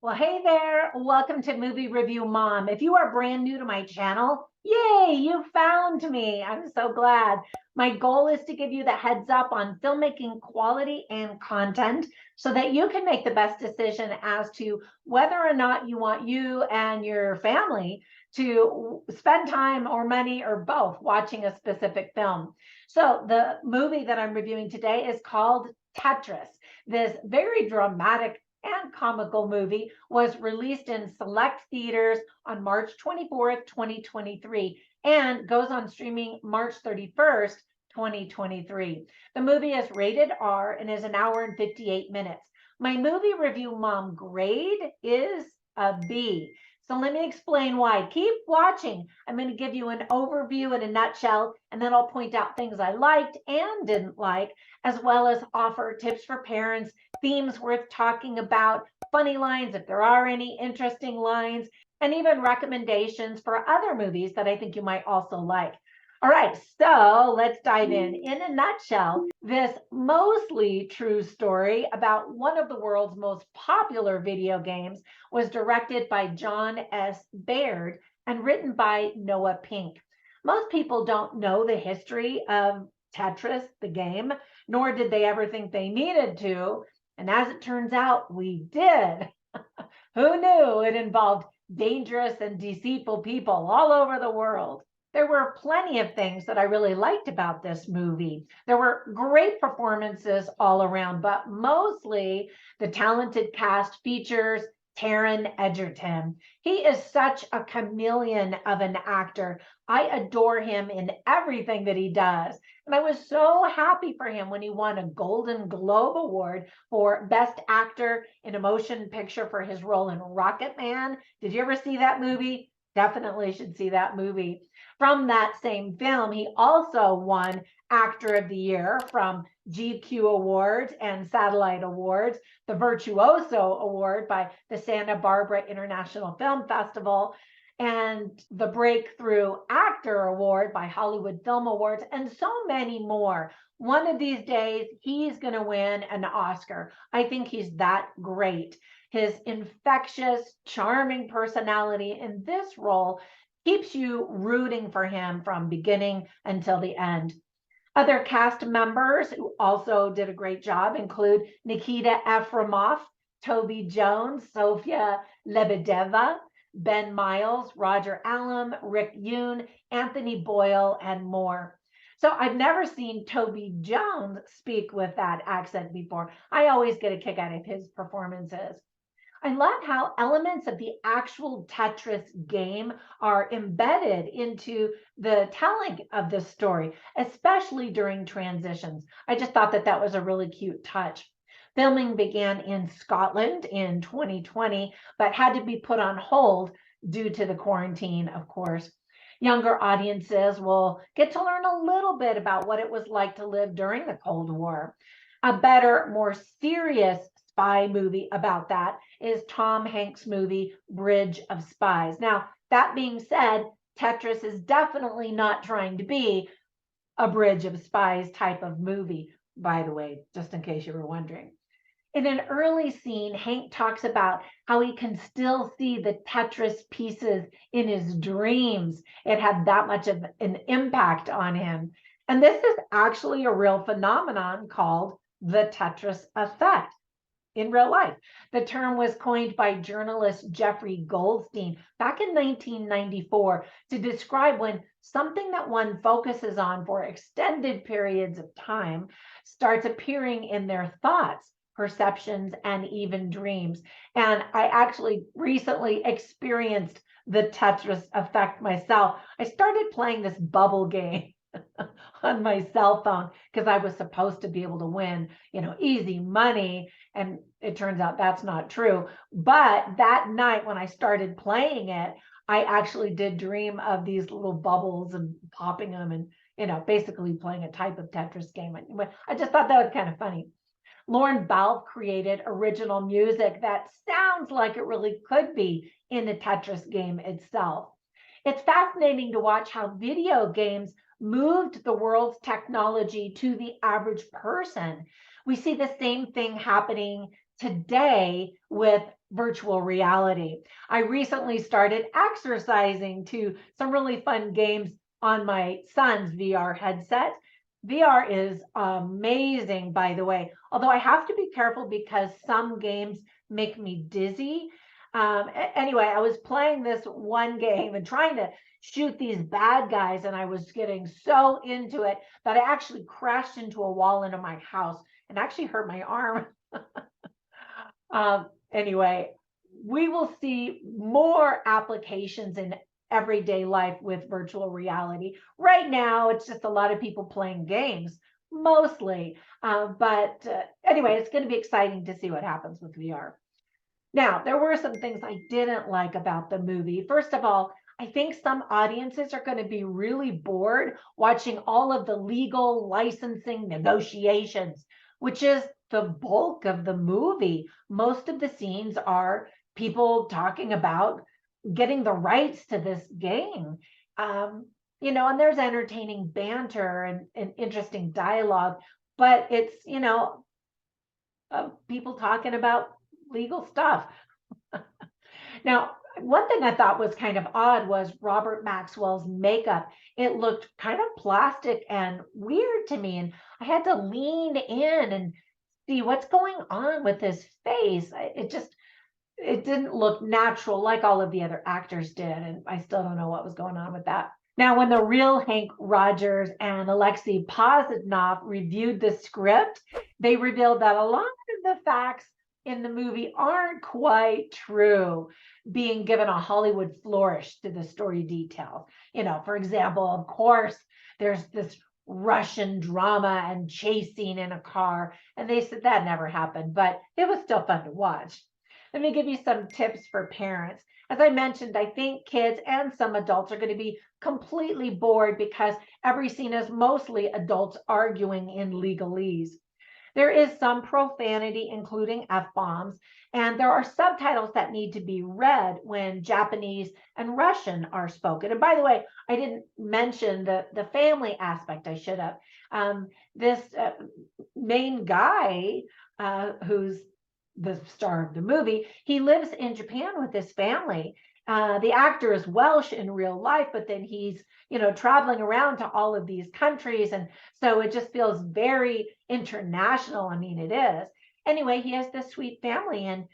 Well, hey there. Welcome to Movie Review Mom. If you are brand new to my channel, yay, you found me. I'm so glad. My goal is to give you the heads up on filmmaking quality and content so that you can make the best decision as to whether or not you want you and your family to spend time or money or both watching a specific film. So the movie that I'm reviewing today is called Tetris. This very dramatic and comical movie was released in select theaters on March 24th, 2023, and goes on streaming March 31st, 2023. The movie is rated R and is an hour and 58 minutes. My movie review mom grade is a B. So let me explain why. Keep watching. I'm going to give you an overview in a nutshell, and then I'll point out things I liked and didn't like, as well as offer tips for parents, themes worth talking about, funny lines if there are any, interesting lines, and even recommendations for other movies that I think you might also like. All right, so let's dive in. In a nutshell, this mostly true story about one of the world's most popular video games was directed by John S. Baird and written by Noah Pink. Most people don't know the history of Tetris, the game, nor did they ever think they needed to. And as it turns out, we did. Who knew it involved dangerous and deceitful people all over the world? There were plenty of things that I really liked about this movie. There were great performances all around, but mostly the talented cast features Taron Egerton. He is such a chameleon of an actor. I adore him in everything that he does. And I was so happy for him when he won a Golden Globe Award for Best Actor in a Motion Picture for his role in Rocket Man. Did you ever see that movie? Definitely should see that movie. From that same film, he also won Actor of the Year from GQ Awards and Satellite Awards, the Virtuoso Award by the Santa Barbara International Film Festival, and the Breakthrough Actor Award by Hollywood Film Awards, and so many more. One of these days, he's going to win an Oscar. I think he's that great. His infectious, charming personality in this role keeps you rooting for him from beginning until the end. Other cast members who also did a great job include Nikita Efremov, Toby Jones, Sofia Lebedeva, Ben Miles, Roger Allam, Rick Yoon, Anthony Boyle, and more. So I've never seen Toby Jones speak with that accent before. I always get a kick out of his performances. I love how elements of the actual Tetris game are embedded into the telling of the story, especially during transitions. I just thought that that was a really cute touch. Filming began in Scotland in 2020, but had to be put on hold due to the quarantine, of course. Younger audiences will get to learn a little bit about what it was like to live during the Cold War. A better, more serious spy movie about that is Tom Hanks' movie Bridge of Spies. Now, that being said, Tetris is definitely not trying to be a Bridge of Spies type of movie, by the way, just in case you were wondering. In an early scene, Hank talks about how he can still see the Tetris pieces in his dreams. It had that much of an impact on him. And this is actually a real phenomenon called the Tetris effect in real life. The term was coined by journalist Jeffrey Goldstein back in 1994 to describe when something that one focuses on for extended periods of time starts appearing in their thoughts, perceptions, and even dreams. And I actually recently experienced the Tetris effect myself. I started playing this bubble game on my cell phone because I was supposed to be able to win, easy money. And it turns out that's not true. But that night when I started playing it, I actually did dream of these little bubbles and popping them and, basically playing a type of Tetris game. I just thought that was kind of funny. Lauren Balfe created original music that sounds like it really could be in the Tetris game itself. It's fascinating to watch how video games moved the world's technology to the average person. We see the same thing happening today with virtual reality. I recently started exercising to some really fun games on my son's VR headset. VR is amazing, by the way, although I have to be careful because some games make me dizzy. Anyway, I was playing this one game and trying to shoot these bad guys, and I was getting so into it that I actually crashed into a wall into my house and actually hurt my arm. Anyway, we will see more applications in everyday life with virtual reality. Right now, it's just a lot of people playing games, mostly. But anyway, it's going to be exciting to see what happens with VR. Now, there were some things I didn't like about the movie. First of all, I think some audiences are going to be really bored watching all of the legal licensing negotiations, which is the bulk of the movie. Most of the scenes are people talking about getting the rights to this game. And there's entertaining banter and interesting dialogue, but it's, people talking about legal stuff. Now, one thing I thought was kind of odd was Robert Maxwell's makeup. It looked kind of plastic and weird to me, and I had to lean in and see what's going on with his face. It didn't look natural like all of the other actors did, and I still don't know what was going on with that. Now, when the real Hank Rogers and Alexei Pozanov reviewed the script, they revealed that a lot of the facts in the movie aren't quite true, being given a Hollywood flourish to the story details. For example, of course, there's this Russian drama and chase scene in a car, and they said that never happened, but it was still fun to watch. Let me give you some tips for parents. As I mentioned, I think kids and some adults are going to be completely bored because every scene is mostly adults arguing in legalese. There is some profanity, including F-bombs, and there are subtitles that need to be read when Japanese and Russian are spoken. And by the way, I didn't mention the family aspect. I should have. This main guy, who's the star of the movie, he lives in Japan with his family. The actor is Welsh in real life, but then he's, traveling around to all of these countries. And so it just feels very international. I mean, it is. Anyway, he has this sweet family, and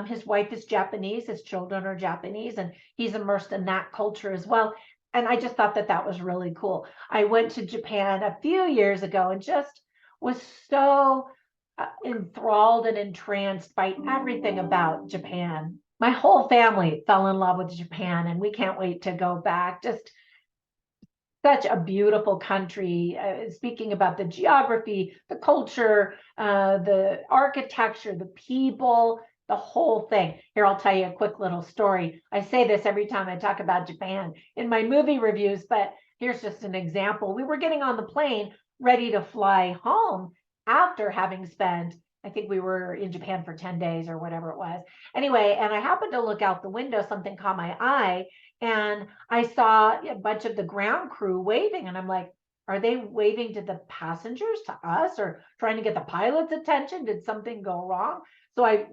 his wife is Japanese, his children are Japanese, and he's immersed in that culture as well. And I just thought that was really cool. I went to Japan a few years ago and just was so enthralled and entranced by everything about Japan. My whole family fell in love with Japan, and we can't wait to go back. Just such a beautiful country. Speaking about the geography, the culture, the architecture, the people, the whole thing. Here, I'll tell you a quick little story. I say this every time I talk about Japan in my movie reviews, but here's just an example. We were getting on the plane ready to fly home after having spent, I think we were in Japan for 10 days or whatever it was. Anyway, and I happened to look out the window, something caught my eye, and I saw a bunch of the ground crew waving, and I'm like, are they waving to the passengers, to us, or trying to get the pilot's attention? Did something go wrong? So I,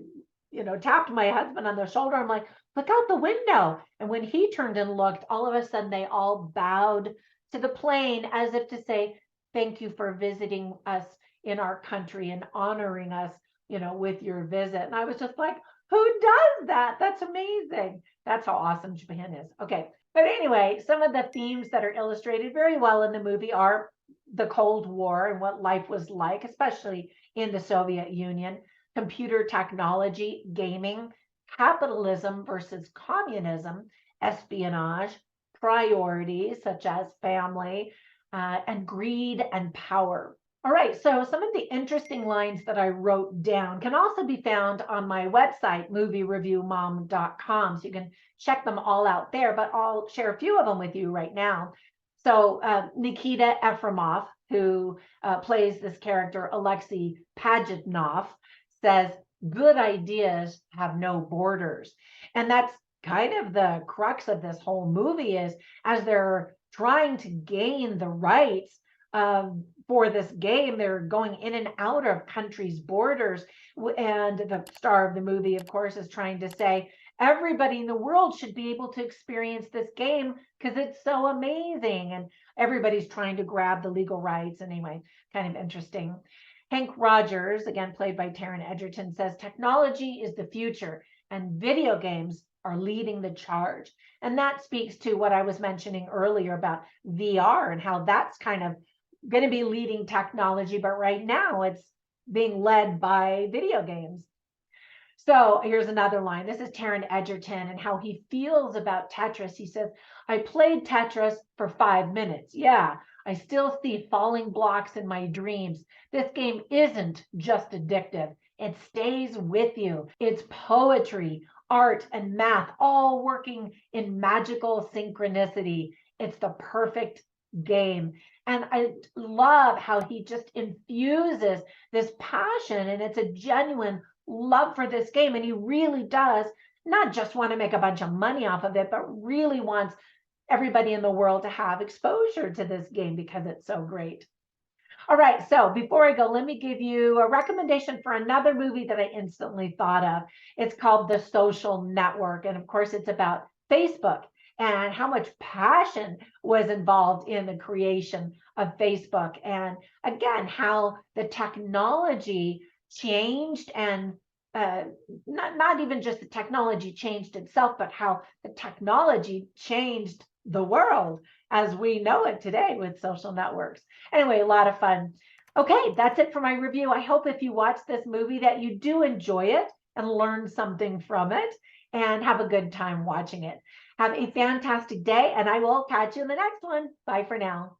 tapped my husband on the shoulder. I'm like, look out the window. And when he turned and looked, all of a sudden they all bowed to the plane as if to say, thank you for visiting us in our country and honoring us, with your visit. And I was just like, who does that? That's amazing. That's how awesome Japan is. Okay. But anyway, some of the themes that are illustrated very well in the movie are the Cold War and what life was like, especially in the Soviet Union, computer technology, gaming, capitalism versus communism, espionage, priorities such as family, and greed and power. All right, so some of the interesting lines that I wrote down can also be found on my website, moviereviewmom.com. So you can check them all out there, but I'll share a few of them with you right now. So Nikita Efremov, who plays this character, Alexei Pajitnov, says, good ideas have no borders. And that's kind of the crux of this whole movie is as they're trying to gain the rights for this game. They're going in and out of countries' borders. And the star of the movie, of course, is trying to say everybody in the world should be able to experience this game because it's so amazing. And everybody's trying to grab the legal rights. Anyway, kind of interesting. Hank Rogers, again played by Taron Egerton, says technology is the future and video games are leading the charge. And that speaks to what I was mentioning earlier about VR and how that's kind of going to be leading technology, but right now it's being led by video games. So here's another line. This is Taron Egerton and how he feels about Tetris. He says, I played Tetris for 5 minutes. Yeah, I still see falling blocks in my dreams. This game isn't just addictive. It stays with you. It's poetry, art, and math all working in magical synchronicity. It's the perfect game. And I love how he just infuses this passion, and it's a genuine love for this game. And he really does not just want to make a bunch of money off of it, but really wants everybody in the world to have exposure to this game because it's so great. All right, so before I go, let me give you a recommendation for another movie that I instantly thought of. It's called The Social Network. And of course, it's about Facebook and how much passion was involved in the creation of Facebook. And again, how the technology changed, and not even just the technology changed itself, but how the technology changed the world as we know it today with social networks. Anyway, a lot of fun. Okay, that's it for my review. I hope if you watch this movie that you do enjoy it and learn something from it and have a good time watching it. Have a fantastic day, and I will catch you in the next one. Bye for now.